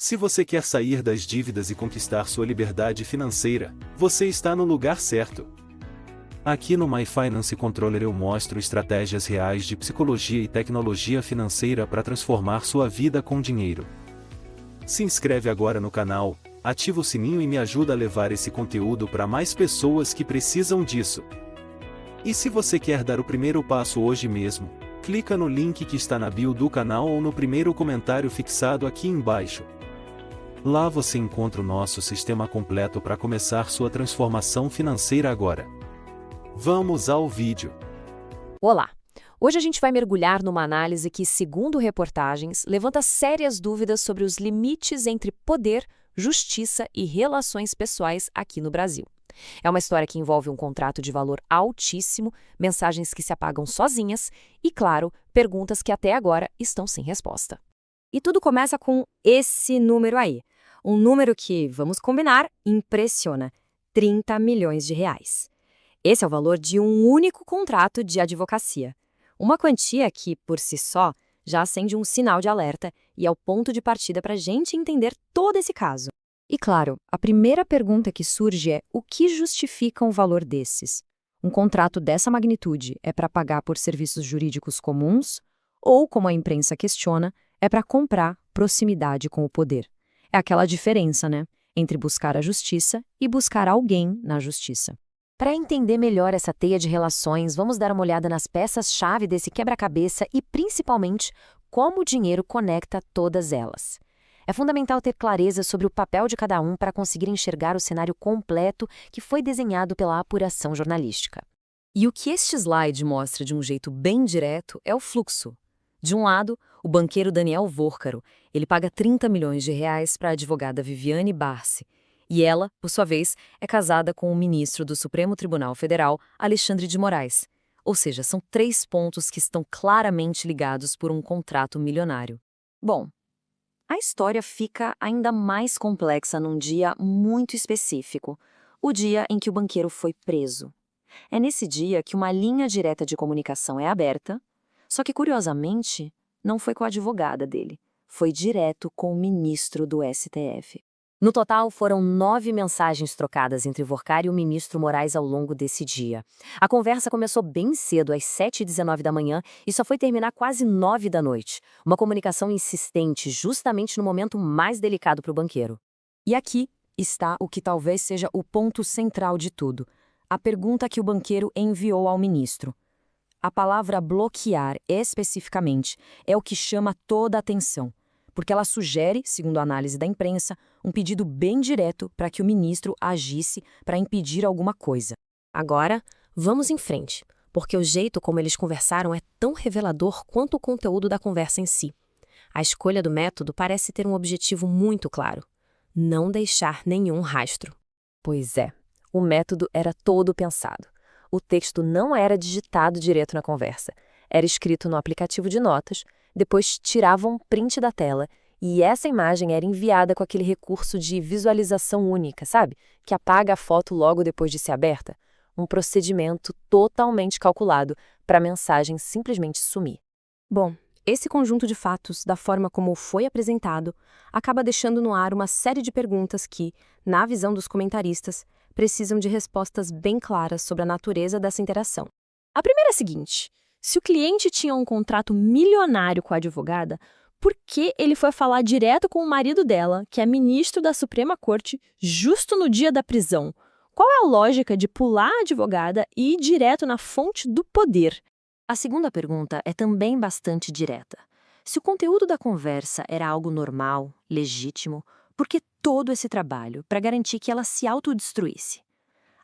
Se você quer sair das dívidas e conquistar sua liberdade financeira, você está no lugar certo. Aqui no My Finance Controller eu mostro estratégias reais de psicologia e tecnologia financeira para transformar sua vida com dinheiro. Se inscreve agora no canal, ativa o sininho e me ajuda a levar esse conteúdo para mais pessoas que precisam disso. E se você quer dar o primeiro passo hoje mesmo, clica no link que está na bio do canal ou no primeiro comentário fixado aqui embaixo. Lá você encontra o nosso sistema completo para começar sua transformação financeira agora. Vamos ao vídeo. Olá! Hoje a gente vai mergulhar numa análise que, segundo reportagens, levanta sérias dúvidas sobre os limites entre poder, justiça e relações pessoais aqui no Brasil. É uma história que envolve um contrato de valor altíssimo, mensagens que se apagam sozinhas e, claro, perguntas que até agora estão sem resposta. E tudo começa com esse número aí. Um número que, vamos combinar, impressiona: 30 milhões de reais. Esse é o valor de um único contrato de advocacia. Uma quantia que, por si só, já acende um sinal de alerta e é o ponto de partida para a gente entender todo esse caso. E claro, a primeira pergunta que surge é: o que justifica um valor desses? Um contrato dessa magnitude é para pagar por serviços jurídicos comuns? Ou, como a imprensa questiona, é para comprar proximidade com o poder? É aquela diferença, né, entre buscar a justiça e buscar alguém na justiça. Para entender melhor essa teia de relações, vamos dar uma olhada nas peças-chave desse quebra-cabeça e, principalmente, como o dinheiro conecta todas elas. É fundamental ter clareza sobre o papel de cada um para conseguir enxergar o cenário completo que foi desenhado pela apuração jornalística. E o que este slide mostra de um jeito bem direto é o fluxo. De um lado, o banqueiro Daniel Vórcaro, ele paga 30 milhões de reais para a advogada Viviane Barsi. E ela, por sua vez, é casada com o ministro do Supremo Tribunal Federal, Alexandre de Moraes. Ou seja, são 3 pontos que estão claramente ligados por um contrato milionário. Bom, a história fica ainda mais complexa num dia muito específico, o dia em que o banqueiro foi preso. É nesse dia que uma linha direta de comunicação é aberta, só que, curiosamente, não foi com a advogada dele, foi direto com o ministro do STF. No total, foram 9 mensagens trocadas entre Vórcaro e o ministro Moraes ao longo desse dia. A conversa começou bem cedo, às 7h19 da manhã, e só foi terminar quase 9 da noite. Uma comunicação insistente, justamente no momento mais delicado para o banqueiro. E aqui está o que talvez seja o ponto central de tudo: a pergunta que o banqueiro enviou ao ministro. A palavra bloquear, especificamente, é o que chama toda a atenção, porque ela sugere, segundo a análise da imprensa, um pedido bem direto para que o ministro agisse para impedir alguma coisa. Agora, vamos em frente, porque o jeito como eles conversaram é tão revelador quanto o conteúdo da conversa em si. A escolha do método parece ter um objetivo muito claro: não deixar nenhum rastro. Pois é, o método era todo pensado. O texto não era digitado direto na conversa. Era escrito no aplicativo de notas, depois tiravam um print da tela e essa imagem era enviada com aquele recurso de visualização única, sabe? Que apaga a foto logo depois de ser aberta. Um procedimento totalmente calculado para a mensagem simplesmente sumir. Bom, esse conjunto de fatos, da forma como foi apresentado, acaba deixando no ar uma série de perguntas que, na visão dos comentaristas, precisam de respostas bem claras sobre a natureza dessa interação. A primeira é a seguinte: se o cliente tinha um contrato milionário com a advogada, por que ele foi falar direto com o marido dela, que é ministro da Suprema Corte, justo no dia da prisão? Qual é a lógica de pular a advogada e ir direto na fonte do poder? A segunda pergunta é também bastante direta. Se o conteúdo da conversa era algo normal, legítimo, por que todo esse trabalho para garantir que ela se autodestruísse?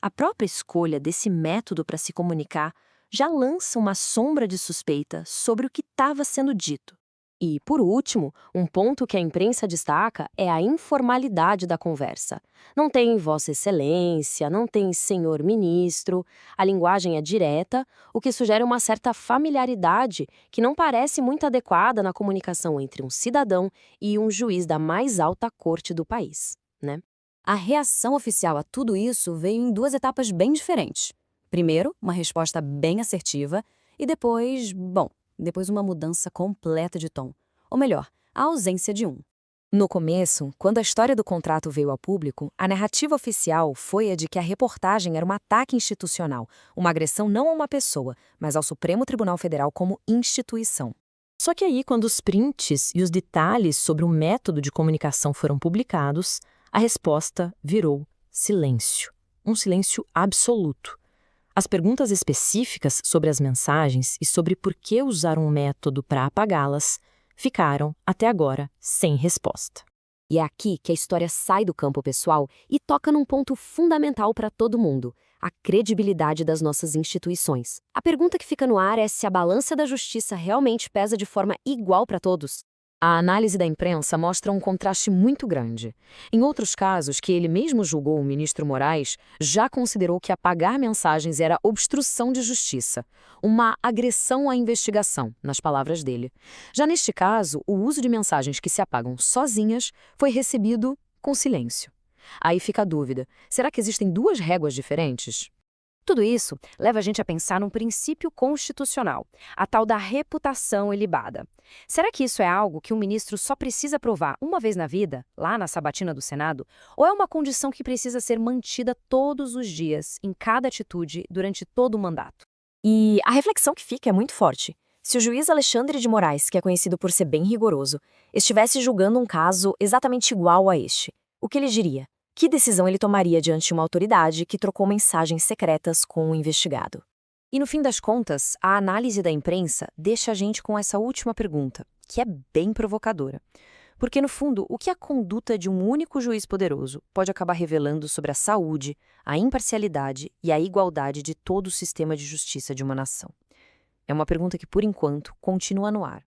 A própria escolha desse método para se comunicar já lança uma sombra de suspeita sobre o que estava sendo dito. E, por último, um ponto que a imprensa destaca é a informalidade da conversa. Não tem Vossa Excelência, não tem Senhor Ministro, a linguagem é direta, o que sugere uma certa familiaridade que não parece muito adequada na comunicação entre um cidadão e um juiz da mais alta corte do país, né? A reação oficial a tudo isso veio em 2 etapas bem diferentes. Primeiro, uma resposta bem assertiva e depois uma mudança completa de tom. Ou melhor, a ausência de um. No começo, quando a história do contrato veio ao público, a narrativa oficial foi a de que a reportagem era um ataque institucional, uma agressão não a uma pessoa, mas ao Supremo Tribunal Federal como instituição. Só que aí, quando os prints e os detalhes sobre o método de comunicação foram publicados, a resposta virou silêncio. Um silêncio absoluto. As perguntas específicas sobre as mensagens e sobre por que usar um método para apagá-las ficaram, até agora, sem resposta. E é aqui que a história sai do campo pessoal e toca num ponto fundamental para todo mundo: a credibilidade das nossas instituições. A pergunta que fica no ar é se a balança da justiça realmente pesa de forma igual para todos. A análise da imprensa mostra um contraste muito grande. Em outros casos que ele mesmo julgou o ministro Moraes, já considerou que apagar mensagens era obstrução de justiça, uma agressão à investigação, nas palavras dele. Já neste caso, o uso de mensagens que se apagam sozinhas foi recebido com silêncio. Aí fica a dúvida: será que existem duas réguas diferentes? Tudo isso leva a gente a pensar num princípio constitucional, a tal da reputação ilibada. Será que isso é algo que um ministro só precisa provar uma vez na vida, lá na sabatina do Senado, ou é uma condição que precisa ser mantida todos os dias, em cada atitude, durante todo o mandato? E a reflexão que fica é muito forte. Se o juiz Alexandre de Moraes, que é conhecido por ser bem rigoroso, estivesse julgando um caso exatamente igual a este, o que ele diria? Que decisão ele tomaria diante de uma autoridade que trocou mensagens secretas com o investigado? E no fim das contas, a análise da imprensa deixa a gente com essa última pergunta, que é bem provocadora. Porque, no fundo, o que a conduta de um único juiz poderoso pode acabar revelando sobre a saúde, a imparcialidade e a igualdade de todo o sistema de justiça de uma nação? É uma pergunta que, por enquanto, continua no ar.